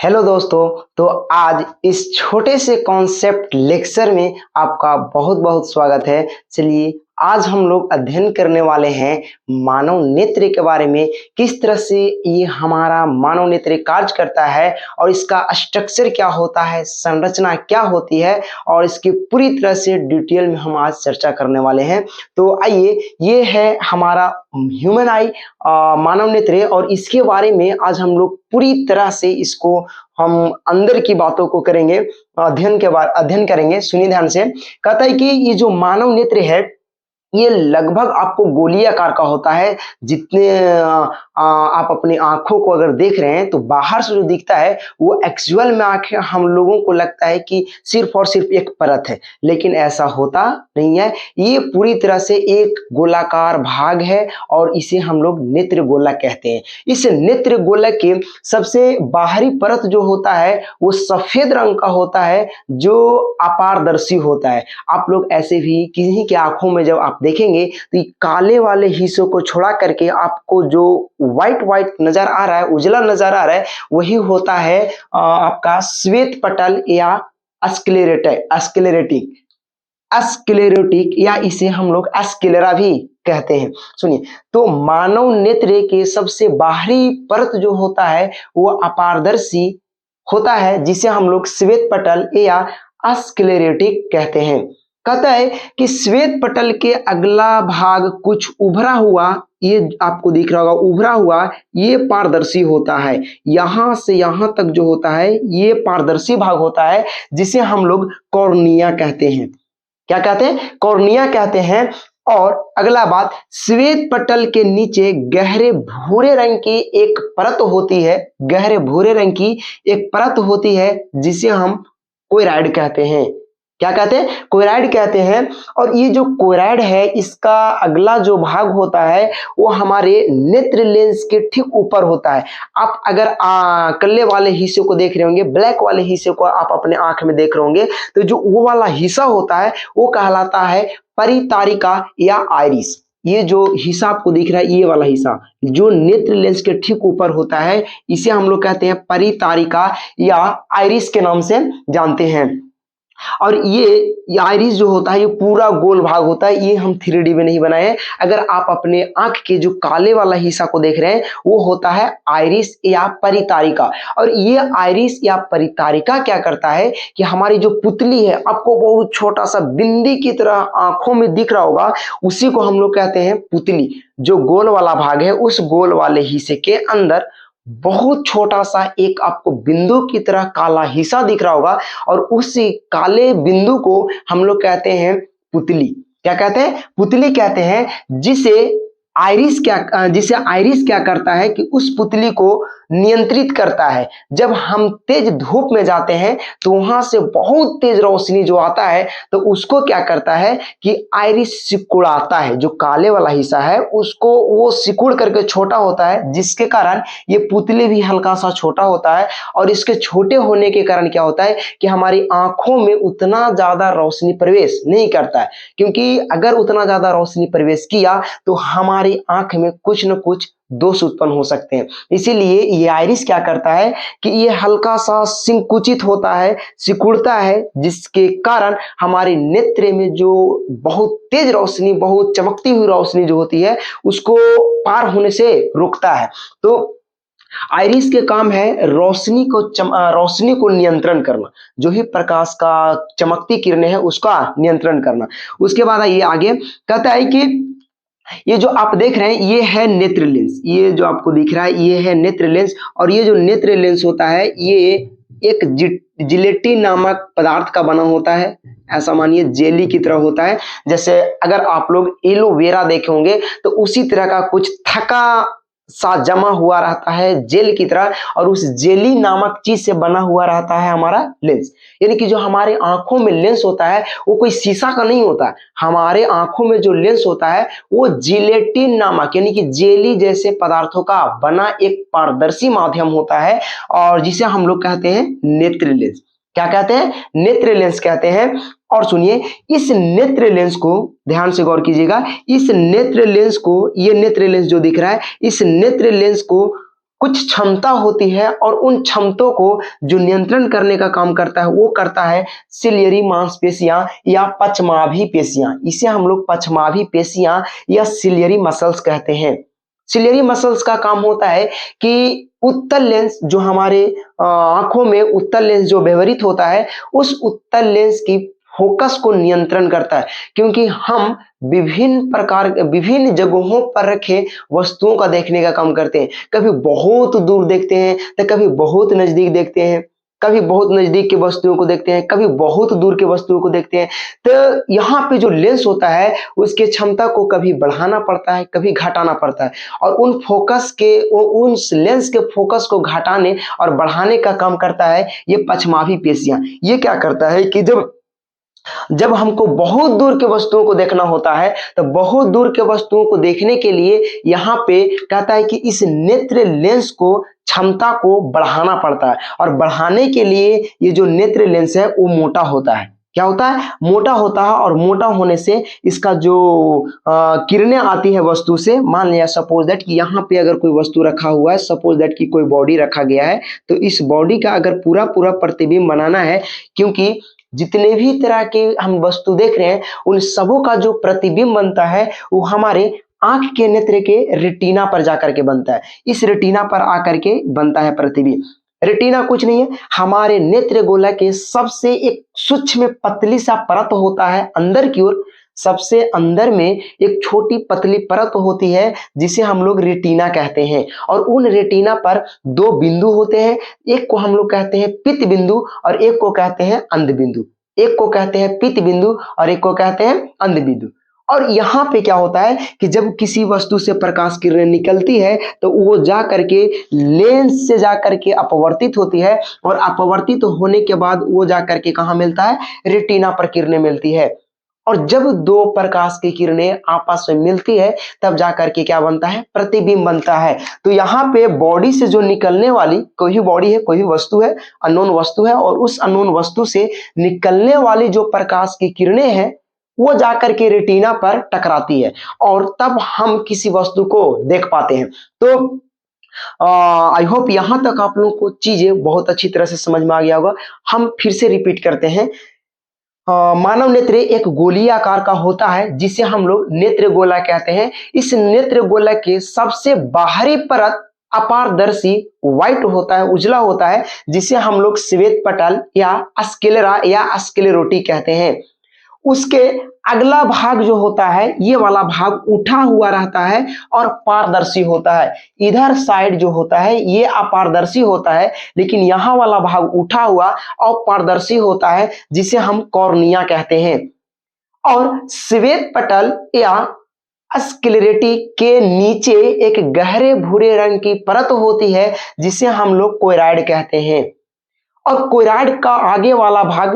Hello दोस्तों। तो आज इस छोटे से कॉन्सेप्ट लेक्चर में आपका बहुत बहुत स्वागत है। चलिए आज हम लोग अध्ययन करने वाले हैं मानव नेत्र के बारे में, किस तरह से ये हमारा मानव नेत्र कार्य करता है और इसका स्ट्रक्चर क्या होता है, संरचना क्या होती है और इसकी पूरी तरह से डिटेल में हम आज चर्चा करने वाले हैं। तो आइए, ये है हमारा ह्यूमन आई मानव नेत्र और इसके बारे में आज हम लोग पूरी तरह से इसको हम अंदर की बातों को करेंगे, अध्ययन करेंगे। सुनिए ध्यान से। कहता है कि ये जो मानव नेत्र है ये लगभग आपको गोली आकार का होता है। जितने आप अपनी आंखों को अगर देख रहे हैं तो बाहर से जो दिखता है वो एक्चुअल में आंखें हम लोगों को लगता है कि सिर्फ और सिर्फ एक परत है, लेकिन ऐसा होता नहीं है। ये पूरी तरह से एक गोलाकार भाग है और इसे हम लोग नेत्र गोलक कहते हैं। इस नेत्र गोलक के सबसे बाहरी परत जो होता है वो सफेद रंग का होता है, जो अपारदर्शी होता है। आप लोग ऐसे भी किसी की आंखों में जब आप देखेंगे तो ये काले वाले हिस्सों को छोड़ा करके आपको जो व्हाइट नजर आ रहा है, उजला नजर आ रहा है, वही होता है आपका श्वेत पटल या स्क्लेरोटिक या इसे हम लोग स्क्लेरा भी कहते हैं। सुनिए, तो मानव नेत्र के सबसे बाहरी परत जो होता है वो अपारदर्शी होता है, जिसे हम लोग श्वेत पटल या स्क्लेरोटिक कहते हैं। कहता है कि श्वेत पटल के अगला भाग कुछ उभरा हुआ, ये आपको दिख रहा होगा उभरा हुआ, ये पारदर्शी होता है। यहां से यहां तक जो होता है ये पारदर्शी भाग होता है, जिसे हम लोग कॉर्निया कहते हैं। क्या कहते हैं? कॉर्निया कहते हैं। और अगला बात, श्वेत पटल के नीचे गहरे भूरे रंग की एक परत होती है, गहरे भूरे रंग की एक परत होती है जिसे हम कोइराइड कहते हैं। क्या कहते हैं? कोइराइड कहते हैं। और ये जो कोइराइड है इसका अगला जो भाग होता है वो हमारे नेत्र लेंस के ठीक ऊपर होता है। आप अगर कल्ले वाले हिस्से को देख रहे होंगे, ब्लैक वाले हिस्से को आप अपने आंख में देख रहे होंगे, तो जो वो वाला हिस्सा होता है वो कहलाता है परितारिका या आइरिस। ये जो हिस्सा आपको दिख रहा है, ये वाला हिस्सा जो नेत्र लेंस के ठीक ऊपर होता है, इसे हम लोग कहते हैं परितारिका या आइरिस के नाम से जानते हैं। और ये आइरिस जो होता है ये पूरा गोल भाग होता है। ये हम 3D में नहीं बनाए हैं। अगर आप अपने आंख के जो काले वाला हिस्सा को देख रहे हैं वो होता है आइरिस या परितारिका। और ये आइरिस या परितारिका क्या करता है कि हमारी जो पुतली है, आपको बहुत छोटा सा बिंदी की तरह आंखों में दिख रहा होगा, उसी को हम लोग कहते हैं पुतली। जो गोल वाला भाग है उस गोल वाले हिस्से के अंदर बहुत छोटा सा एक आपको बिंदु की तरह काला हिस्सा दिख रहा होगा, और उसी काले बिंदु को हम लोग कहते हैं पुतली। क्या कहते हैं? पुतली कहते हैं। जिसे आइरिस क्या करता है कि उस पुतली को नियंत्रित करता है। जब हम तेज धूप में जाते हैं तो वहां से बहुत तेज रोशनी जो आता है तो उसको क्या करता है कि आइरिस सिकुड़ाता है। जो काले वाला हिस्सा है उसको वो सिकुड़ करके छोटा होता है, जिसके कारण ये पुतली भी हल्का सा छोटा होता है। और इसके छोटे होने के कारण क्या होता है कि हमारी आंखों में उतना ज्यादा रोशनी प्रवेश नहीं करता है, क्योंकि अगर उतना ज्यादा रोशनी प्रवेश किया तो हमारी आंख में कुछ न कुछ दोष उत्पन्न हो सकते हैं। इसीलिए ये आइरिस क्या करता है कि ये हल्का सा संकुचित होता है, सिकुड़ता है, जिसके कारण हमारे नेत्र में जो बहुत तेज रोशनी, बहुत चमकती हुई रोशनी जो होती है उसको पार होने से रोकता है। तो आइरिस के काम है रोशनी को नियंत्रण करना, जो ही प्रकाश का चमकती किरणें हैं उसका नियंत्रण करना। उसके बाद ये आगे कहता है कि ये जो आप देख रहे हैं ये है नेत्र लेंस। ये जो आपको दिख रहा है ये है नेत्र लेंस। और ये जो नेत्र लेंस होता है ये एक जिलेटिन नामक पदार्थ का बना होता है। ऐसा मानिए जेली की तरह होता है। जैसे अगर आप लोग एलोवेरा देखे होंगे तो उसी तरह का कुछ थका सा जमा हुआ रहता है जेल की तरह, और उस जेली नामक चीज से बना हुआ रहता है हमारा लेंस। यानी कि जो हमारे आंखों में लेंस होता है वो कोई शीशा का नहीं होता। हमारे आंखों में जो लेंस होता है वो जिलेटिन नामक यानी कि जेली जैसे पदार्थों का बना एक पारदर्शी माध्यम होता है, और जिसे हम लोग कहते हैं नेत्र लेंस। क्या कहते हैं? नेत्र लेंस कहते हैं। और सुनिए, इस नेत्र लेंस को ध्यान से गौर कीजिएगा। इस नेत्र लेंस को, ये नेत्र लेंस जो दिख रहा है, इस नेत्र लेंस को कुछ क्षमता होती है और उन क्षमताओं को जो नियंत्रण करने का काम करता है वो करता है सिलियरी मांसपेशियां या पचमाभी पेशियां। इसे हम लोग पचमाभी पेशियां या सिलियरी मसल्स कहते हैं। सिलियरी मसल्स का काम होता है कि उत्तल लेंस जो हमारे आंखों में उत्तल लेंस जो व्यवहृत होता है उस उत्तल लेंस की फोकस को नियंत्रण करता है, क्योंकि हम विभिन्न जगहों पर रखे वस्तुओं का देखने का काम करते हैं। कभी बहुत दूर देखते हैं तो कभी बहुत नजदीक देखते हैं, कभी बहुत नजदीक के वस्तुओं को देखते हैं, कभी बहुत दूर के वस्तुओं को देखते हैं। तो यहाँ पे जो लेंस होता है उसके क्षमता को कभी बढ़ाना पड़ता है कभी घटाना पड़ता है, और उन लेंस के फोकस को घटाने और बढ़ाने का काम करता है ये पचमाभी पेशियां। ये क्या करता है कि जब हमको बहुत दूर के वस्तुओं को देखना होता है तो बहुत दूर के वस्तुओं को देखने के लिए यहाँ पे कहता है कि इस नेत्र लेंस को क्षमता को बढ़ाना पड़ता है, और बढ़ाने के लिए ये जो नेत्र लेंस है वो मोटा होता है। क्या होता है? मोटा होता है, और मोटा होने से इसका जो किरणें आती है वस्तु से, मान लिया सपोज दैट कि यहाँ पे अगर कोई वस्तु रखा हुआ है, सपोज दैट कि कोई बॉडी रखा गया है, तो इस बॉडी का अगर पूरा पूरा प्रतिबिंब बनाना है, क्योंकि जितने भी तरह के हम वस्तु देख रहे हैं उन सबों का जो प्रतिबिंब बनता है वो हमारे आंख के नेत्र के रेटिना पर जाकर के बनता है। इस रेटिना पर आकर के बनता है प्रतिबिंब। रेटिना कुछ नहीं है, हमारे नेत्र गोला के सबसे एक सूक्ष्म पतली सा परत होता है अंदर की ओर। सबसे अंदर में एक छोटी पतली परत होती है जिसे हम लोग रेटिना कहते हैं, और उन रेटिना पर दो बिंदु होते हैं। एक को हम लोग कहते हैं पित्त बिंदु और एक को कहते हैं अंध बिंदु। एक को कहते हैं पित्त बिंदु और एक को कहते हैं अंध बिंदु। और यहाँ पे क्या होता है कि जब किसी वस्तु से प्रकाश किरणें निकलती है तो वो जा करके लेंस से जा करके अपवर्तित होती है, और अपवर्तित होने के बाद वो जा करके कहाँ मिलता है? रेटिना पर किरणें मिलती है। और जब दो प्रकाश की किरणें आपस में मिलती है तब जाकर के क्या बनता है? प्रतिबिंब बनता है। तो यहाँ पे बॉडी से जो निकलने वाली, कोई भी बॉडी है, कोई भी वस्तु है, अननोन वस्तु है, और उस अननोन वस्तु से निकलने वाली जो प्रकाश की किरणें हैं वो जाकर के रेटिना पर टकराती है, और तब हम किसी वस्तु को देख पाते हैं। तो आई होप यहां तक आप लोगों को चीजें बहुत अच्छी तरह से समझ में आ गया होगा। हम फिर से रिपीट करते हैं। मानव नेत्र एक गोलीय आकार का होता है जिसे हम लोग नेत्र गोला कहते हैं। इस नेत्र गोला के सबसे बाहरी परत अपारदर्शी व्हाइट होता है, उजला होता है, जिसे हम लोग श्वेत पटल या स्क्लेरा या स्क्लेरोटी कहते हैं। उसके अगला भाग जो होता है ये वाला भाग उठा हुआ रहता है और पारदर्शी होता है। इधर साइड जो होता है ये अपारदर्शी होता है, लेकिन यहाँ वाला भाग उठा हुआ और पारदर्शी होता है जिसे हम कॉर्निया कहते हैं। और श्वेत पटल या स्क्लेरेटी के नीचे एक गहरे भूरे रंग की परत होती है जिसे हम लोग कोयराइड कहते हैं। और कोयराइड का आगे वाला भाग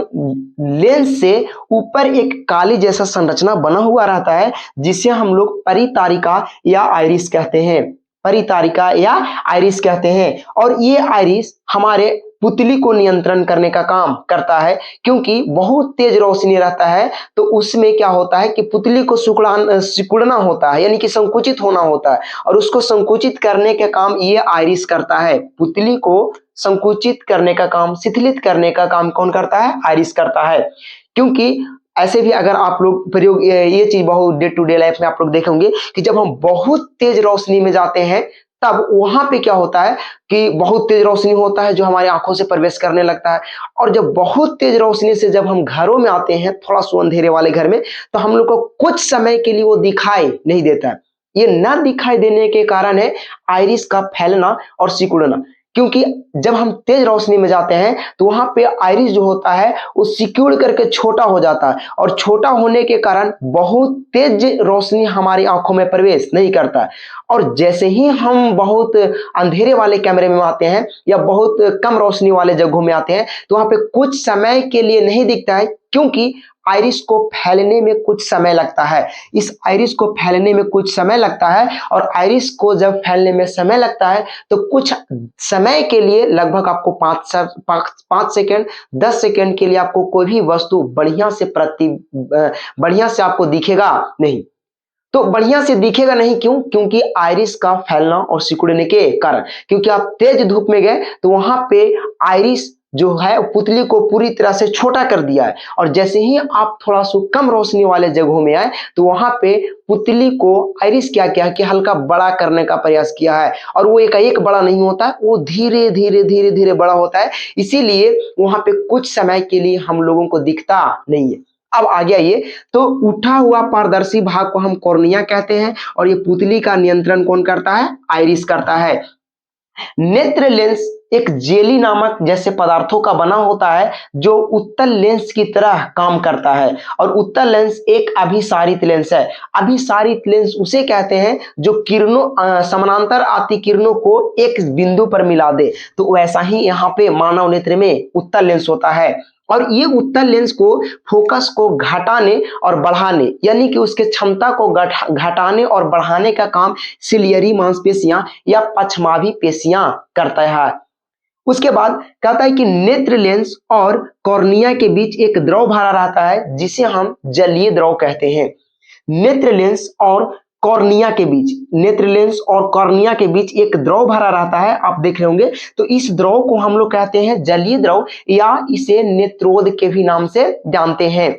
लेंस से ऊपर एक काली जैसा संरचना बना हुआ रहता है जिसे हम लोग परितारिका या आइरिस कहते हैं। परितारिका या आइरिस कहते हैं। और ये आइरिस हमारे पुतली को नियंत्रण करने का काम करता है, क्योंकि बहुत तेज रोशनी रहता है तो उसमें क्या होता है कि पुतली को सिकुड़ना होता है, यानी कि संकुचित होना होता है, और उसको संकुचित करने का काम ये आइरिस करता है। पुतली को संकुचित करने का काम, शिथिलित करने का काम कौन करता है? आइरिस करता है। क्योंकि ऐसे भी अगर आप लोग प्रयोग, ये चीज बहुत डे टू डे लाइफ में आप लोग देखेंगे कि जब हम बहुत तेज रोशनी में जाते हैं तब वहां पे क्या होता है कि बहुत तेज रोशनी होता है जो हमारी आंखों से प्रवेश करने लगता है, और जब बहुत तेज रोशनी से जब हम घरों में आते हैं, थोड़ा सो अंधेरे वाले घर में, तो हम लोग को कुछ समय के लिए वो दिखाई नहीं देता है। ये ना दिखाई देने के कारण है आइरिस का फैलना और सिकुड़ना, क्योंकि जब हम तेज रोशनी में जाते हैं तो वहां पे आइरिस जो होता है वो सिक्योर करके छोटा हो जाता है, और छोटा होने के कारण बहुत तेज रोशनी हमारी आंखों में प्रवेश नहीं करता। और जैसे ही हम बहुत अंधेरे वाले कमरे में आते हैं या बहुत कम रोशनी वाले जगहों में आते हैं तो वहां पे कुछ समय के लिए नहीं दिखता है, क्योंकि आइरिस को फैलने में कुछ समय लगता है। इस आइरिस को फैलने में कुछ समय लगता है, और आइरिस को जब फैलने में समय लगता है तो कुछ समय के लिए, लगभग आपको 5 सेकेंड 10 सेकेंड के लिए आपको कोई भी वस्तु बढ़िया से आपको दिखेगा नहीं। तो बढ़िया से दिखेगा नहीं, क्यों? क्योंकि आइरिस का फैलना और सिकुड़ने के कारण, क्योंकि आप तेज धूप में गए तो वहां पे आइरिस जो है पुतली को पूरी तरह से छोटा कर दिया है, और जैसे ही आप थोड़ा सा कम रोशनी वाले जगहों में आए तो वहां पे पुतली को आइरिस क्या किया कि हल्का बड़ा करने का प्रयास किया है, और वो एक बड़ा नहीं होता है, वो धीरे धीरे धीरे धीरे बड़ा होता है, इसीलिए वहां पे कुछ समय के लिए हम लोगों को दिखता नहीं है। अब आगे आइए, तो उठा हुआ पारदर्शी भाग को हम कॉर्निया कहते हैं, और ये पुतली का नियंत्रण कौन करता है? आइरिस करता है। नेत्र लेंस एक जेली नामक जैसे पदार्थों का बना होता है जो उत्तल लेंस की तरह काम करता है, और उत्तल लेंस एक अभिसारित लेंस है। अभिसारित लेंस उसे कहते हैं जो किरणों समानांतर आती किरणों को एक बिंदु पर मिला दे, तो वैसा ही यहाँ पे मानव नेत्र में उत्तल लेंस होता है, और ये उत्तल लेंस को फोकस को घटाने और बढ़ाने, यानी कि उसके क्षमता को घटाने और बढ़ाने का काम सिलियरी मांसपेशियां या पछमाभी पेशियां करता है। उसके बाद कहता है कि नेत्र लेंस और कॉर्निया के बीच एक द्रव भरा रहता है जिसे हम जलीय द्रव कहते हैं। नेत्र लेंस और कॉर्निया के बीच, नेत्र लेंस और कॉर्निया के बीच एक द्रव भरा रहता है, आप देख रहे होंगे। तो इस द्रव को हम लोग कहते हैं जलीय द्रव, या इसे नेत्रोद के भी नाम से जानते हैं।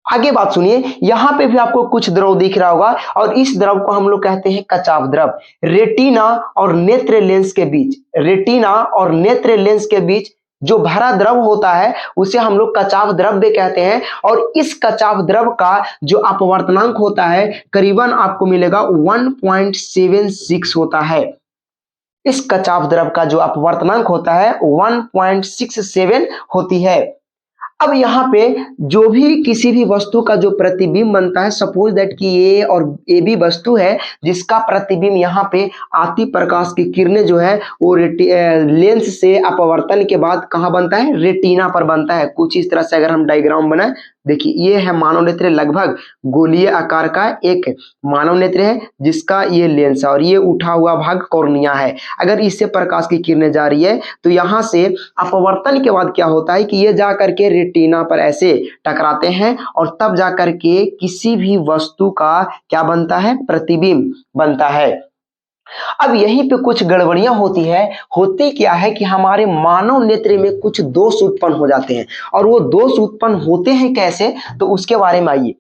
आगे बात सुनिए, यहां पे भी आपको कुछ द्रव दिख रहा होगा, और इस द्रव को हम लोग कहते हैं कचाव द्रव। रेटिना और नेत्र लेंस के बीच, रेटिना और नेत्र लेंस के बीच जो भरा द्रव होता है उसे हम लोग कचाव द्रव भी कहते हैं, और इस कचाव द्रव का जो अपवर्तनांक होता है करीबन आपको मिलेगा 1.76 होता है। इस कचाव द्रव का जो अपवर्तनांक होता है 1.67 होती है। अब यहाँ पे जो भी किसी भी वस्तु का जो प्रतिबिंब बनता है, सपोज दैट कि ये और ए भी वस्तु है जिसका प्रतिबिंब यहाँ पे आती प्रकाश की किरणें जो है वो लेंस से अपवर्तन के बाद कहाँ बनता है? रेटिना पर बनता है। कुछ इस तरह से अगर हम डायग्राम बनाए, देखिए ये है मानव नेत्र, लगभग गोलीय आकार का एक मानव नेत्र है जिसका ये लेंस है, और ये उठा हुआ भाग कॉर्निया है। अगर इससे प्रकाश की किरणें जा रही है तो यहाँ से अपवर्तन के बाद क्या होता है कि ये जा करके रेटिना पर ऐसे टकराते हैं, और तब जा करके किसी भी वस्तु का क्या बनता है? प्रतिबिंब बनता है। अब यहीं पे कुछ गड़बड़ियां होती है। होती क्या है कि हमारे मानव नेत्र में कुछ दोष उत्पन्न हो जाते हैं, और वो दोष उत्पन्न होते हैं कैसे, तो उसके बारे में आइए।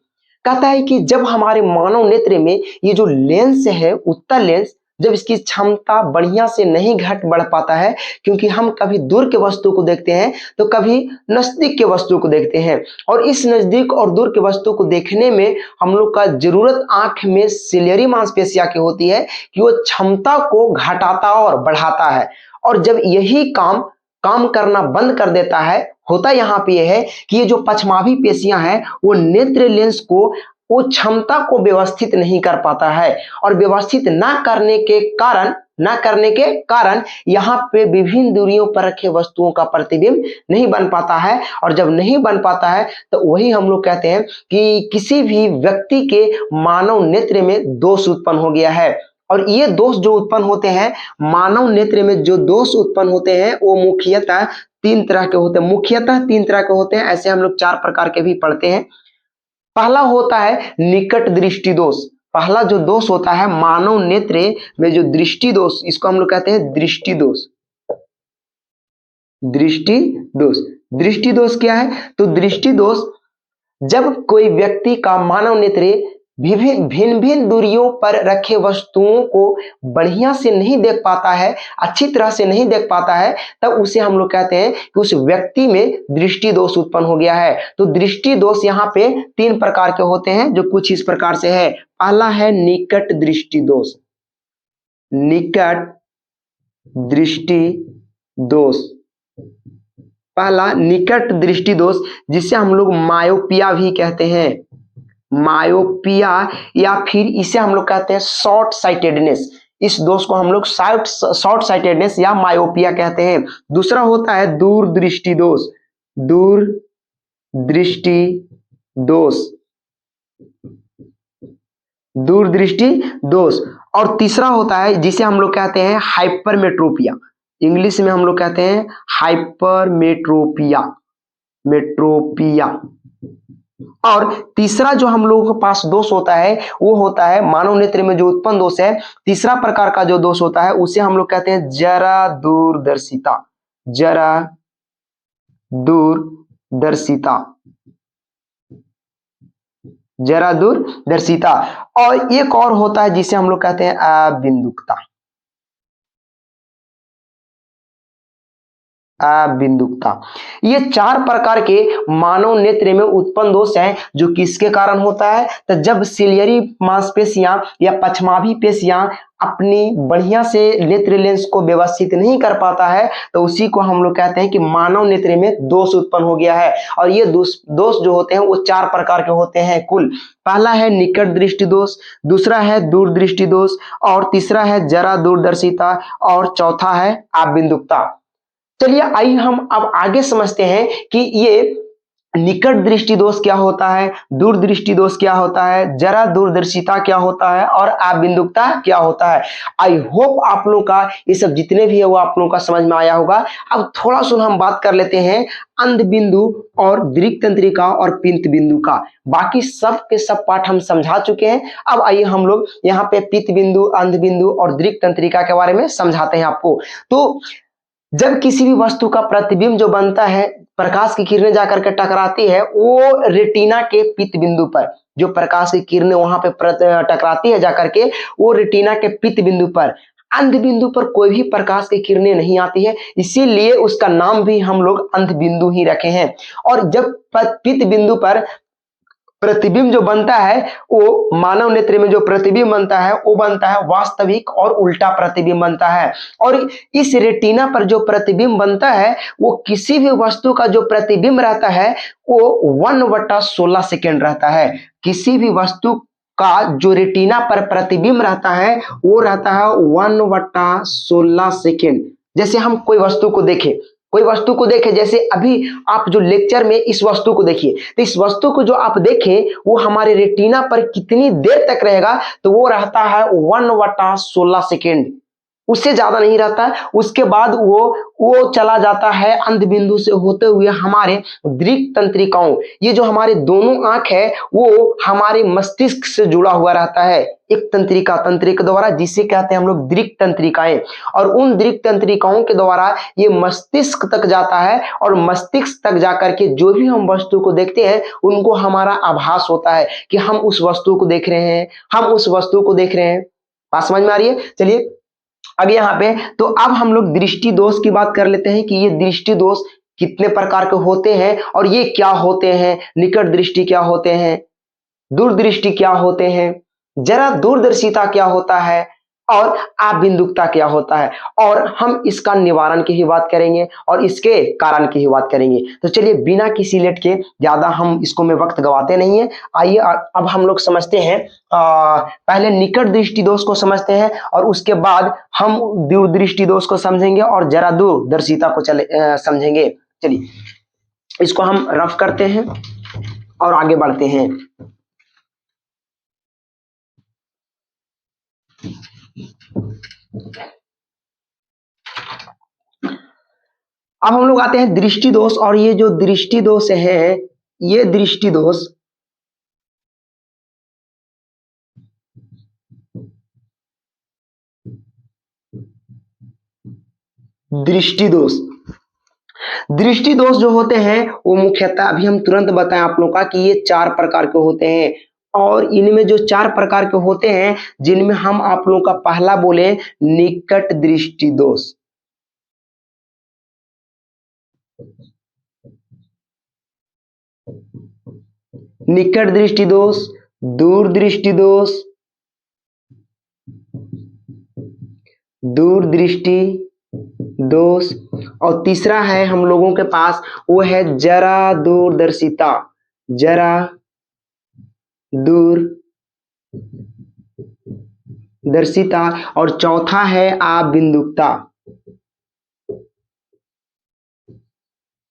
कहता है कि जब हमारे मानव नेत्र में ये जो लेंस है उत्तल लेंस, जब इसकी क्षमता बढ़िया से नहीं घट बढ़ पाता है, क्योंकि हम कभी दूर के वस्तु को देखते हैं तो कभी नजदीक के वस्तु को देखते हैं, और इस नजदीक और दूर के वस्तु को देखने में हम लोग का जरूरत आंख में सिलियरी मांसपेशियां की होती है कि वो क्षमता को घटाता और बढ़ाता है, और जब यही काम करना बंद कर देता है, होता यहाँ पे यह है कि ये जो पछमाभी पेशियां हैं वो नेत्र लेंस को वो क्षमता को व्यवस्थित नहीं कर पाता है, और व्यवस्थित ना करने के कारण यहाँ पे विभिन्न दूरियों पर रखे वस्तुओं का प्रतिबिंब नहीं बन पाता है, और जब नहीं बन पाता है तो वही हम लोग कहते हैं कि किसी भी व्यक्ति के मानव नेत्र में दोष उत्पन्न हो गया है। और ये दोष जो उत्पन्न होते हैं, मानव नेत्र में जो दोष उत्पन्न होते हैं वो मुख्यतः तीन तरह के होते हैं। ऐसे हम लोग 4 प्रकार के भी पढ़ते हैं। पहला होता है निकट दृष्टि दोष। पहला जो दोष होता है मानव नेत्र में जो दृष्टि दोष, इसको हम लोग कहते हैं दृष्टि दोष। दृष्टि दोष क्या है? तो दृष्टि दोष जब कोई व्यक्ति का मानव नेत्र भिन्न भिन्न दूरियों पर रखे वस्तुओं को बढ़िया से नहीं देख पाता है, अच्छी तरह से नहीं देख पाता है, तब उसे हम लोग कहते हैं कि उस व्यक्ति में दृष्टि दोष उत्पन्न हो गया है। तो दृष्टि दोष यहाँ पे 3 प्रकार के होते हैं जो कुछ इस प्रकार से है। पहला है निकट दृष्टि दोष। निकट दृष्टि दोष, पहला निकट दृष्टि दोष, जिसे हम लोग मायोपिया भी कहते हैं। मायोपिया, या फिर इसे हम लोग कहते हैं शॉर्ट साइटेडनेस। इस दोष को हम लोग शॉर्ट साइटेडनेस या मायोपिया कहते हैं। दूसरा होता है दूरदृष्टि दोष। दूरदृष्टि दोष। और तीसरा होता है जिसे हम लोग कहते हैं हाइपरमेट्रोपिया। इंग्लिश में हम लोग कहते हैं हाइपरमेट्रोपिया। और तीसरा जो हम लोगों के पास दोष होता है वो होता है मानव नेत्र में जो उत्पन्न दोष है, तीसरा प्रकार का जो दोष होता है उसे हम लोग कहते हैं जरा दूरदर्शिता। जरा दूरदर्शिता। जरा दूरदर्शिता। और एक और होता है जिसे हम लोग कहते हैं अबिंदुकता। अबिंदुकता। ये चार प्रकार के मानव नेत्र में उत्पन्न दोष हैं जो किसके कारण होता है, तो जब सिलियरी मांसपेशियां या पछमाभी पेशियां अपनी बढ़िया से नेत्र लेंस को व्यवस्थित नहीं कर पाता है तो उसी को हम लोग कहते हैं कि मानव नेत्र में दोष उत्पन्न हो गया है। और ये दोष जो होते हैं वो चार प्रकार के होते हैं कुल। पहला है निकट दृष्टि दोष, दूसरा है दूरदृष्टि दोष, और तीसरा है जरा दूरदर्शिता, और चौथा है अबिंदुकता। चलिए आइए हम अब आगे समझते हैं कि ये निकट दृष्टि दोष क्या होता है, दूरदृष्टि दोष क्या होता है, जरा दूरदर्शिता क्या होता है, और अबिंदुकता क्या होता है। आई होप आप लोगों का ये सब जितने भी है वो आप लोगों का समझ में आया होगा। अब थोड़ा सा हम बात कर लेते हैं अंध बिंदु और दृक् तंत्रिका और पित्त बिंदु का। बाकी सब के सब पाठ हम समझा चुके हैं। अब आइए हम लोग यहाँ पे पित्त बिंदु, अंध बिंदु और दृक् तंत्रिका के बारे में समझाते हैं आपको। तो जब किसी भी वस्तु का प्रतिबिंब जो बनता है, प्रकाश की किरणें जाकर के टकराती है वो रेटिना के पित्त बिंदु पर, जो प्रकाश की किरणें वहां पे टकराती है जाकर के वो रेटिना के पित्त बिंदु पर। अंध बिंदु पर कोई भी प्रकाश की किरणें नहीं आती है, इसीलिए उसका नाम भी हम लोग अंध बिंदु ही रखे हैं। और जब पित्त बिंदु पर प्रतिबिंब जो बनता है वो मानव नेत्र में जो प्रतिबिंब बनता है वो बनता है वास्तविक और उल्टा प्रतिबिंब बनता है। और इस रेटिना पर जो प्रतिबिंब बनता है वो किसी भी वस्तु का जो प्रतिबिंब रहता है वो 1/16 सेकेंड रहता है। किसी भी वस्तु का जो रेटिना पर प्रतिबिंब रहता है वो रहता है 1/16 सेकेंड। जैसे हम कोई वस्तु को देखें, कोई वस्तु को देखें, जैसे अभी आप जो लेक्चर में इस वस्तु को देखिए, तो इस वस्तु को जो आप देखें वो हमारे रेटिना पर कितनी देर तक रहेगा, तो वो रहता है 1/16 सेकेंड, उससे ज्यादा नहीं रहता। उसके बाद वो चला जाता है अंध बिंदु से होते हुए हमारे दृक् तंत्रिकाओं, ये जो हमारे दोनों आंख है वो हमारे मस्तिष्क से जुड़ा हुआ रहता है एक तंत्रिका द्वारा, जिसे कहते हैं हम लोग दृक् तंत्रिकाएं। और उन दृक् तंत्रिकाओं के द्वारा ये मस्तिष्क तक जाता है, और मस्तिष्क तक जाकर के जो भी हम वस्तु को देखते हैं उनको हमारा आभास होता है कि हम उस वस्तु को देख रहे हैं, हम उस वस्तु को देख रहे हैं। बात समझ में आ रही है? चलिए अब यहाँ पे तो अब हम लोग दृष्टि दोष की बात कर लेते हैं कि ये दृष्टि दोष कितने प्रकार के होते हैं और ये क्या होते हैं। निकट दृष्टि क्या होते हैं, दूरदृष्टि क्या होते हैं, जरा दूरदर्शिता क्या होता है, और अबिंदुकता क्या होता है, और हम इसका निवारण की ही बात करेंगे और इसके कारण की ही बात करेंगे। तो चलिए बिना किसी लेट के ज्यादा हम इसको में वक्त गवाते नहीं है, आइए अब हम लोग समझते हैं। पहले निकट दृष्टि दोष को समझते हैं और उसके बाद हम दूरदृष्टि दोष को समझेंगे और जरा दूरदर्शिता को समझेंगे। चलिए इसको हम रफ करते हैं और आगे बढ़ते हैं। अब हम लोग आते हैं दृष्टि दोष, और ये जो दृष्टि दोष है ये दृष्टि दोष दृष्टि दोष जो होते हैं वो मुख्यतः अभी हम तुरंत बताएं आप लोगों का कि ये 4 प्रकार के होते हैं। और इनमें जो 4 प्रकार के होते हैं जिनमें हम आप लोगों का पहला बोले निकट दृष्टि दोष। निकट दृष्टि दोष, दूरदृष्टि दोष, दूरदृष्टि दोष, और तीसरा है हम लोगों के पास वो है जरा दूरदर्शिता, जरा दूरदर्शिता, और चौथा है अबिंदुकता।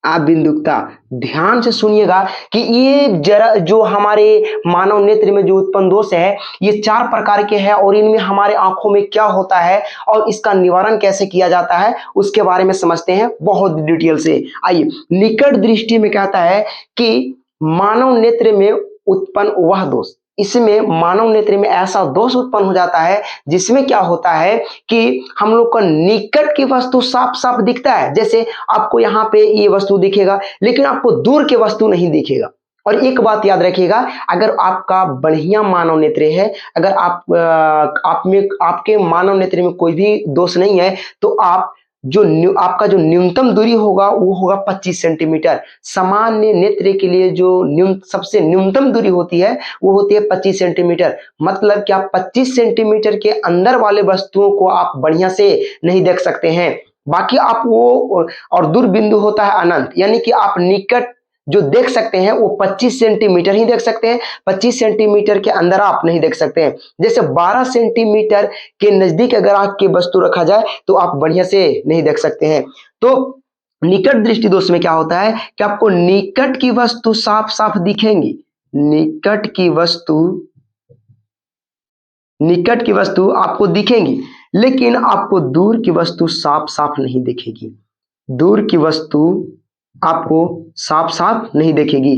अबिंदुकता ध्यान से सुनिएगा कि ये जरा जो हमारे मानव नेत्र में जो उत्पन्न दोष है ये 4 प्रकार के हैं और इनमें हमारे आंखों में क्या होता है और इसका निवारण कैसे किया जाता है उसके बारे में समझते हैं बहुत डिटेल से। आइए निकट दृष्टि में कहता है कि मानव नेत्र में उत्पन्न वह दोष, इसमें मानव नेत्र में ऐसा दोष उत्पन्न हो जाता है जिसमें क्या होता है कि हम लोग को निकट की वस्तु साफ साफ दिखता है, जैसे आपको यहाँ पे ये वस्तु दिखेगा लेकिन आपको दूर की वस्तु नहीं दिखेगा। और एक बात याद रखिएगा, अगर आपका बढ़िया मानव नेत्र है, अगर आप में आपके मानव नेत्र में कोई भी दोष नहीं है, तो आप आपका जो न्यूनतम दूरी होगा वो होगा 25 सेंटीमीटर। सामान्य नेत्र के लिए जो सबसे न्यूनतम दूरी होती है वो होती है 25 सेंटीमीटर। मतलब कि आप 25 सेंटीमीटर के अंदर वाले वस्तुओं को आप बढ़िया से नहीं देख सकते हैं। बाकी आप वो, और दूर बिंदु होता है अनंत, यानी कि आप निकट जो देख सकते हैं वो 25 सेंटीमीटर ही देख सकते हैं, 25 सेंटीमीटर के अंदर आप नहीं देख सकते हैं। जैसे 12 सेंटीमीटर के नजदीक अगर आंख की वस्तु रखा जाए तो आप बढ़िया से नहीं देख सकते हैं। तो निकट दृष्टि दोष में क्या होता है कि आपको निकट की वस्तु साफ साफ दिखेंगी, निकट की वस्तु आपको दिखेंगी, लेकिन आपको दूर की वस्तु साफ साफ नहीं दिखेगी, दूर की वस्तु आपको साफ साफ नहीं दिखेगी,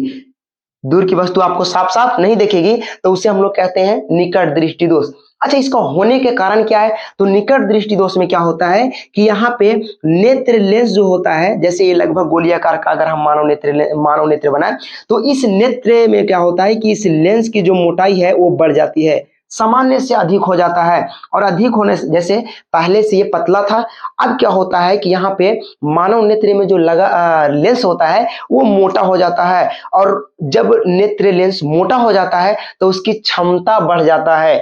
दूर की वस्तु आपको साफ साफ नहीं दिखेगी, तो उसे हम लोग कहते हैं निकट दृष्टि दोष। अच्छा, इसका होने के कारण क्या है? तो निकट दृष्टि दोष में क्या होता है कि यहाँ पे नेत्र लेंस जो होता है, जैसे ये लगभग गोलियाकार का अगर हम मानव नेत्र बनाए, तो इस नेत्र में क्या होता है कि इस लेंस की जो मोटाई है वो बढ़ जाती है, सामान्य से अधिक हो जाता है। और अधिक होने से, जैसे पहले से ये पतला था, अब क्या होता है कि यहाँ पे मानव नेत्र में जो लेंस होता है वो मोटा हो जाता है, और जब नेत्र लेंस मोटा हो जाता है तो उसकी क्षमता बढ़ जाता है।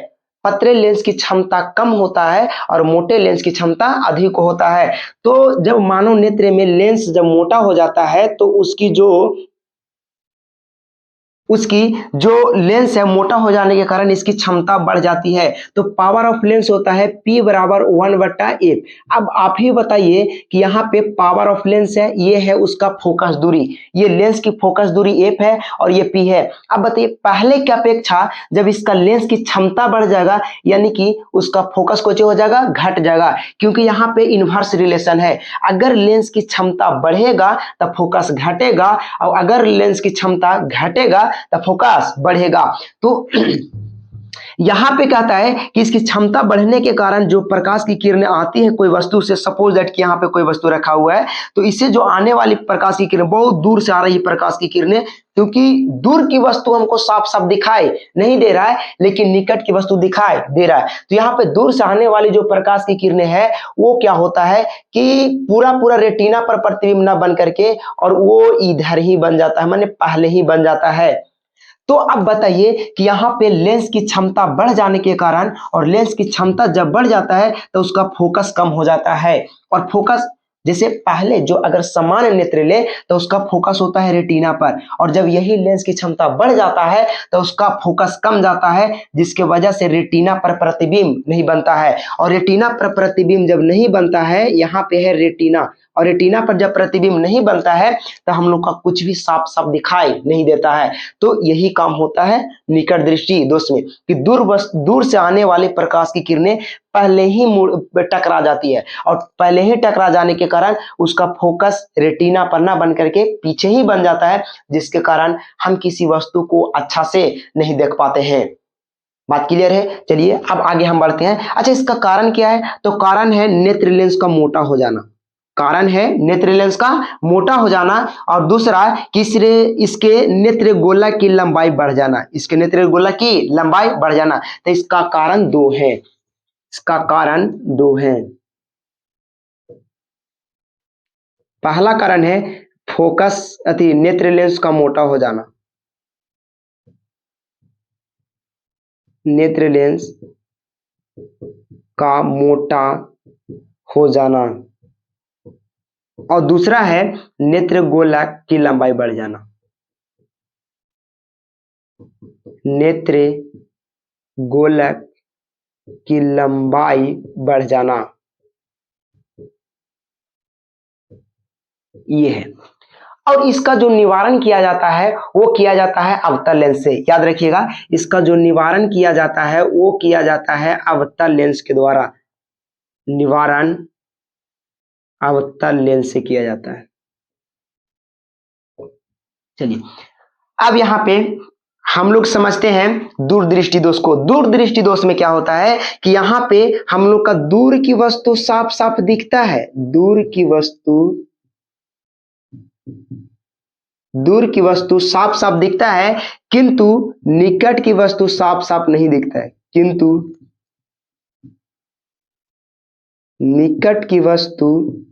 पतले लेंस की क्षमता कम होता है और मोटे लेंस की क्षमता अधिक होता है। तो जब मानव नेत्र में लेंस जब मोटा हो जाता है तो उसकी जो लेंस है मोटा हो जाने के कारण इसकी क्षमता बढ़ जाती है। तो पावर ऑफ लेंस होता है P बराबर 1/f। अब आप ही बताइए कि यहाँ पे पावर ऑफ लेंस है, ये है उसका फोकस दूरी, ये लेंस की फोकस दूरी f है और ये P है। अब बताइए पहले की अपेक्षा जब इसका लेंस की क्षमता बढ़ जाएगा, यानी कि उसका फोकस कुछ हो जाएगा, घट जाएगा, क्योंकि यहाँ पे इनवर्स रिलेशन है। अगर लेंस की क्षमता बढ़ेगा तब फोकस घटेगा, और अगर लेंस की क्षमता घटेगा तब फोकस बढ़ेगा। तो यहां पे कहता है कि इसकी क्षमता बढ़ने के कारण जो प्रकाश की किरणें आती है कोई वस्तु से, सपोज दैट कि यहाँ पे कोई वस्तु रखा हुआ है, तो इससे जो आने वाली प्रकाश की किरणें, बहुत दूर से आ रही प्रकाश की किरणें, क्योंकि दूर की वस्तु हमको साफ साफ दिखाई नहीं दे रहा है लेकिन निकट की वस्तु दिखाई दे रहा है, तो यहाँ पे दूर से आने वाली जो प्रकाश की किरणें हैं वो क्या होता है कि पूरा पूरा रेटिना पर प्रतिबिंब न बन करके और वो इधर ही बन जाता है, माने पहले ही बन जाता है। तो अब बताइए कि यहाँ पे लेंस की क्षमता बढ़ जाने के कारण, और लेंस की क्षमता जब बढ़ जाता है तो उसका फोकस कम हो जाता है, और फोकस जैसे पहले जो अगर सामान्य नेत्र ले तो उसका फोकस होता है रेटिना पर, और जब यही लेंस की क्षमता बढ़ जाता है तो उसका फोकस कम जाता है, जिसके वजह से रेटिना पर प्रतिबिंब नहीं बनता है। और रेटिना पर प्रतिबिंब जब नहीं बनता है, यहाँ पे है रेटिना, और रेटिना पर जब प्रतिबिंब नहीं बनता है तो हम लोग का कुछ भी साफ साफ दिखाई नहीं देता है। तो यही काम होता है निकट दृष्टि दोष में कि दूर से आने वाले प्रकाश की किरणें पहले ही टकरा जाती है, और पहले ही टकरा जाने के कारण उसका फोकस रेटिना पर ना बन करके पीछे ही बन जाता है, जिसके कारण हम किसी वस्तु को अच्छा से नहीं देख पाते हैं। बात क्लियर है? चलिए अब आगे हम बढ़ते हैं। अच्छा, इसका कारण क्या है? तो कारण है नेत्र लेंस का मोटा हो जाना, कारण है नेत्र लेंस का मोटा हो जाना, और दूसरा इसके नेत्र गोला की लंबाई बढ़ जाना, इसके नेत्र गोला की लंबाई बढ़ जाना। तो इसका कारण दो है, इसका कारण दो है। पहला कारण है फोकस नेत्र लेंस का मोटा हो जाना, नेत्र लेंस का मोटा हो जाना, और दूसरा है नेत्र गोलक की लंबाई बढ़ जाना, नेत्र गोलक की लंबाई बढ़ जाना, ये है। और इसका जो निवारण किया जाता है वो किया जाता है अवतल लेंस से। याद रखिएगा, इसका जो निवारण किया जाता है वो किया जाता है अवतल लेंस के द्वारा, निवारण अवतल लेंस से किया जाता है। चलिए अब यहाँ पे हम लोग समझते हैं दूरदृष्टि दोष को। दूरदृष्टि दोष में क्या होता है कि यहाँ पे हम लोग का दूर की वस्तु साफ साफ दिखता है, दूर की वस्तु साफ साफ दिखता है, किंतु निकट की वस्तु साफ साफ नहीं दिखता है, किंतु निकट की वस्तु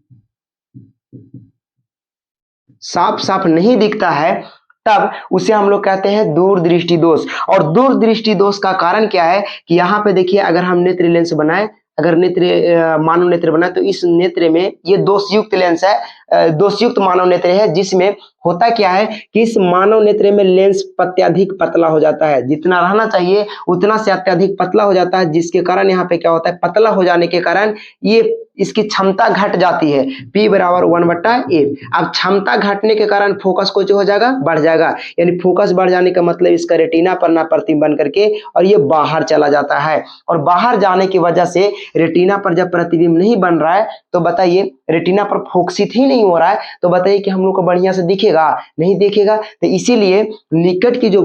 साफ साफ नहीं दिखता है, तब उसे हम लोग कहते हैं दूरदृष्टि दोष। और दूरदृष्टि दोष का कारण क्या है कि यहाँ पे देखिए, अगर हम नेत्र लेंस बनाए, अगर नेत्र मानव नेत्र बनाए, तो इस नेत्र में ये दोषयुक्त लेंस है, दोषयुक्त मानव नेत्र है, जिसमें होता क्या है कि इस मानव नेत्र में लेंस अत्यधिक पतला हो जाता है, जितना रहना चाहिए उतना से अत्यधिक पतला हो जाता है, जिसके कारण यहाँ पे क्या होता है, पतला हो जाने के कारण ये इसकी क्षमता घट जाती है, P बराबर 1/A। अब क्षमता घटने के कारण फोकस को जो हो जाएगा, बढ़ जाएगा, यानी फोकस बढ़ जाने का मतलब इसका रेटिना पर ना प्रतिबिंब करके और ये बाहर चला जाता है, और बाहर जाने की वजह से रेटिना पर जब प्रतिबिंब नहीं बन रहा है तो बताइए, रेटिना पर फोकसित ही नहीं हो रहा है, तो बताइए कि हम लोग को बढ़िया से दिखेगा, नहीं दिखेगा। तो इसीलिए निकट की जो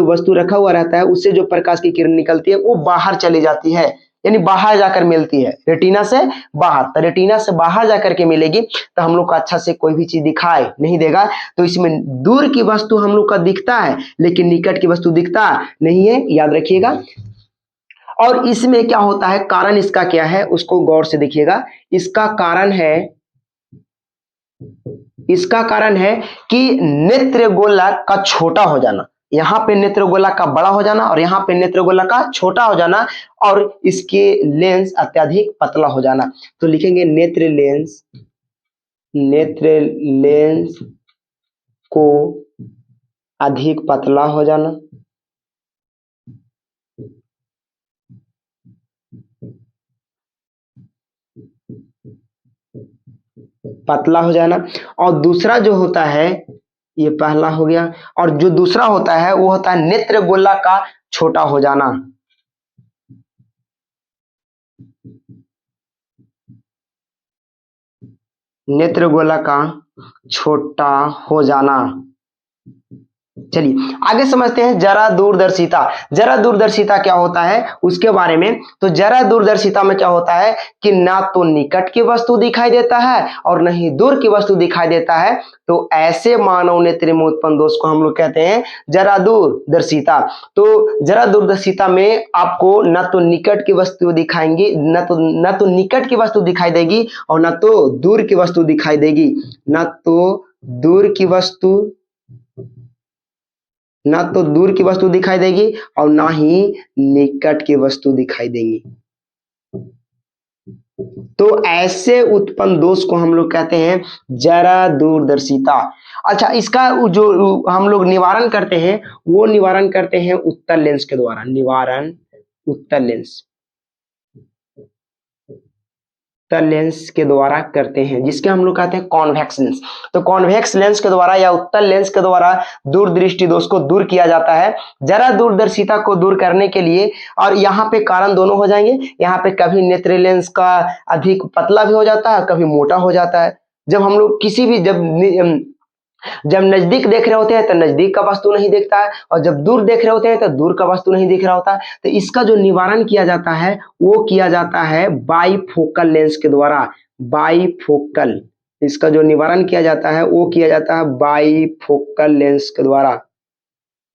वस्तु रखा हुआ रहता है, उससे जो प्रकाश की किरण निकलती है वो बाहर चली जाती है, यानी बाहर जाकर मिलती है, रेटिना से बाहर। तो रेटिना से बाहर जाकर के मिलेगी तो हम लोग को अच्छा से कोई भी चीज दिखाई नहीं देगा। तो इसमें दूर की वस्तु हम लोग का दिखता है, लेकिन निकट की वस्तु दिखता नहीं है, याद रखिएगा। और इसमें क्या होता है, कारण इसका क्या है उसको गौर से देखिएगा। इसका कारण है कि नेत्र गोला का छोटा हो जाना, यहाँ पे नेत्र गोला का बड़ा हो जाना और यहाँ पे नेत्र गोला का छोटा हो जाना, और इसके लेंस अत्यधिक पतला हो जाना। तो लिखेंगे नेत्र लेंस को अधिक पतला हो जाना, और दूसरा जो होता है, ये पहला हो गया, और जो दूसरा होता है वो होता है नेत्र गोला का छोटा हो जाना। नेत्र गोला का छोटा हो जाना। चलिए आगे समझते हैं जरा दूरदर्शिता। जरा दूरदर्शिता क्या होता है उसके बारे में। तो जरा दूरदर्शिता में क्या होता है कि ना तो निकट की वस्तु दिखाई देता है और न ही दूर की वस्तु दिखाई देता है। तो ऐसे मानव नेत्र में उत्पन्न दोष को हम लोग कहते हैं जरा दूरदर्शिता। तो जरा दूरदर्शिता में आपको न तो निकट की वस्तु दिखाएंगी, न तो निकट की वस्तु दिखाई देगी और न तो दूर की वस्तु दिखाई देगी, न तो दूर की वस्तु दिखाई देगी और ना ही निकट की वस्तु दिखाई देंगी। तो ऐसे उत्पन्न दोष को हम लोग कहते हैं जरा दूरदर्शिता। अच्छा, इसका जो हम लोग निवारण करते हैं वो निवारण करते हैं उत्तल लेंस के द्वारा। निवारण उत्तल लेंस के द्वारा करते हैं, जिसके हम लोग कहते हैं कॉन्वेक्स लेंस। तो कॉन्वेक्स लेंस के द्वारा या उत्तल लेंस के द्वारा दूरदृष्टि दोष को दूर किया जाता है। जरा दूरदर्शिता को दूर करने के लिए, और यहाँ पे कारण दोनों हो जाएंगे, यहाँ पे कभी नेत्र लेंस का अधिक पतला भी हो जाता है, कभी मोटा हो जाता है। जब हम लोग किसी भी जब नजदीक देख रहे होते हैं तो नजदीक का वस्तु नहीं दिखता है, और जब दूर देख रहे होते हैं तो दूर का वस्तु नहीं दिख रहा होता है। तो इसका जो निवारण किया जाता है वो किया जाता है बाईफोकल लेंस के द्वारा। बाईफोकल, इसका जो निवारण किया जाता है वो किया जाता है बाईफोकल लेंस के द्वारा।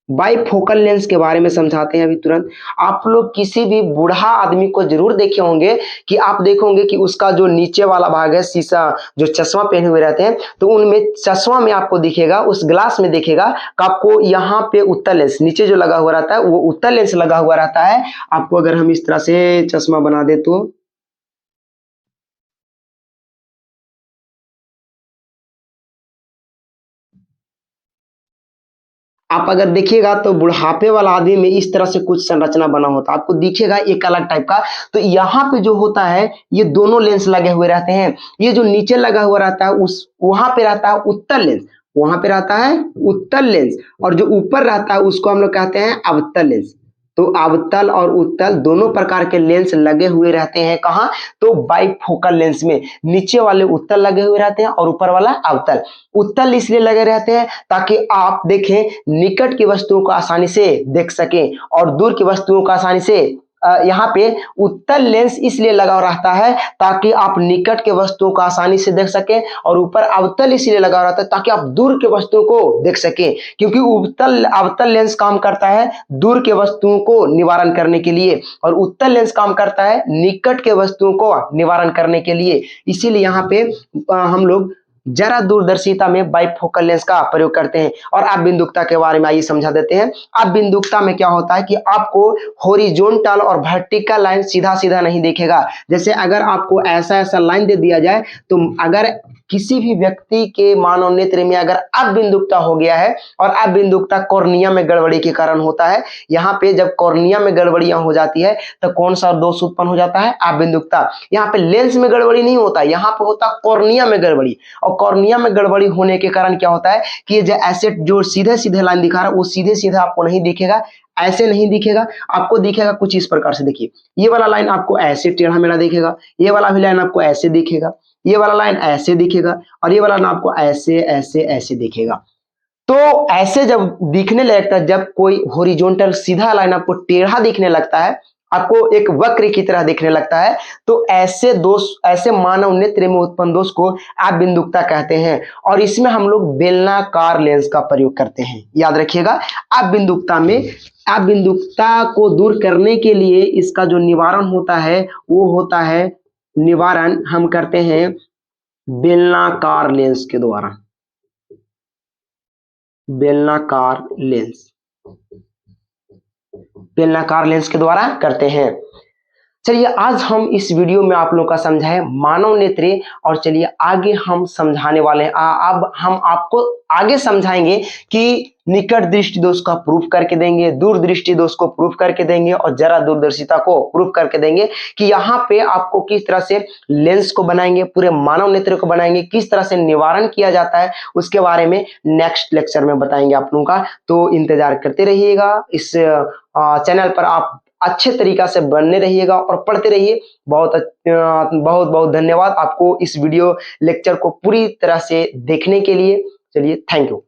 बाईफोकल लेंस के बारे में समझाते हैं अभी तुरंत। आप लोग किसी भी बूढ़ा आदमी को जरूर देखे होंगे कि आप देखोगे कि उसका जो नीचे वाला भाग है, शीशा जो चश्मा पहने हुए रहते हैं, तो उनमें चश्मा में आपको दिखेगा, उस ग्लास में दिखेगा कि आपको यहाँ पे उत्तल लेंस नीचे जो लगा हुआ रहता है वो उत्तल लेंस लगा हुआ रहता है। आपको अगर हम इस तरह से चश्मा बना दे तो आप अगर देखिएगा तो बुढ़ापे वाला आदमी में इस तरह से कुछ संरचना बना होता है, आपको दिखेगा एक अलग टाइप का। तो यहाँ पे जो होता है ये दोनों लेंस लगे हुए रहते हैं। ये जो नीचे लगा हुआ रहता है उस वहां पे रहता है उत्तल लेंस, वहां पे रहता है उत्तल लेंस, और जो ऊपर रहता है उसको हम लोग कहते हैं अवतल लेंस। तो अवतल और उत्तल दोनों प्रकार के लेंस लगे हुए रहते हैं। कहाँ? तो बाइफोकल लेंस में नीचे वाले उत्तल लगे हुए रहते हैं और ऊपर वाला अवतल। उत्तल इसलिए लगे रहते हैं ताकि आप देखें, निकट की वस्तुओं को आसानी से देख सकें और दूर की वस्तुओं को आसानी से यहाँ पे उत्तल लेंस इसलिए लगा रहता है ताकि आप निकट के वस्तुओं को आसानी से देख सकें, और ऊपर अवतल इसलिए लगा रहता है ताकि आप दूर के वस्तुओं को देख सकें, क्योंकि अवतल लेंस काम करता है दूर के वस्तुओं को निवारण करने के लिए और उत्तल लेंस काम करता है निकट के वस्तुओं को निवारण करने के लिए। इसीलिए यहाँ पे हम लोग जरा दूरदर्शिता में बाइफोकल लेंस का प्रयोग करते हैं। और आप बिंदुकता के बारे में आइए समझा देते हैं। आप बिंदुकता में क्या होता है कि आपको हॉरिजॉन्टल और वर्टिकल लाइन सीधा सीधा नहीं दिखेगा। जैसे अगर आपको ऐसा ऐसा लाइन दे दिया जाए तो अगर किसी भी व्यक्ति के मानव नेत्र में अगर अबिंदुकता हो गया है, और अबिंदुकता कॉर्निया में गड़बड़ी के कारण होता है। यहाँ पे जब कॉर्निया में गड़बड़ियां हो जाती है तो कौन सा दोष उत्पन्न हो जाता है? अबिंदुकता। यहाँ पे लेंस में गड़बड़ी नहीं होता, यहाँ पे होता कॉर्निया में गड़बड़ी। और कॉर्निया में गड़बड़ी होने के कारण क्या होता है कि ये जो ऐसे जो सीधे सीधे लाइन दिखा रहा है वो सीधे सीधे आपको नहीं दिखेगा, ऐसे नहीं दिखेगा, आपको दिखेगा कुछ इस प्रकार से। देखिए, ये वाला लाइन आपको ऐसे टेढ़ा मेढ़ा दिखेगा, ये वाला भी लाइन आपको ऐसे दिखेगा, ये वाला लाइन ऐसे दिखेगा, और ये वाला लाइन आपको ऐसे ऐसे ऐसे दिखेगा। तो ऐसे जब दिखने लगता है, जब कोई हॉरिजॉन्टल सीधा लाइन आपको टेढ़ा दिखने लगता है, आपको एक वक्र की तरह दिखने लगता है, तो ऐसे दोष, ऐसे मानव नेत्र में उत्पन्न दोष को अबिंदुकता कहते हैं। और इसमें हम लोग बेलनाकार लेंस का प्रयोग करते हैं, याद रखिएगा। अबिंदुकता में अबिंदुकता को दूर करने के लिए इसका जो निवारण होता है वो होता है, निवारण हम करते हैं बेलनाकार लेंस के द्वारा। बेलनाकार लेंस, बेलनाकार लेंस के द्वारा करते हैं। चलिए, आज हम इस वीडियो में आप लोग का समझाएं मानव नेत्र, और चलिए आगे हम समझाने वाले हैं। अब हम आपको आगे समझाएंगे कि निकट दृष्टि दोष का प्रूफ करके देंगे, दूर दृष्टि दोष को प्रूफ करके देंगे, और जरा दूरदर्शिता को प्रूफ करके देंगे कि यहाँ पे आपको किस तरह से लेंस को बनाएंगे, पूरे मानव नेत्र को बनाएंगे, किस तरह से निवारण किया जाता है, उसके बारे में नेक्स्ट लेक्चर में बताएंगे आप लोगों का। तो इंतजार करते रहिएगा, इस चैनल पर आप अच्छे तरीका से बनने रहिएगा और पढ़ते रहिए। बहुत बहुत बहुत धन्यवाद आपको इस वीडियो लेक्चर को पूरी तरह से देखने के लिए। चलिए, थैंक यू।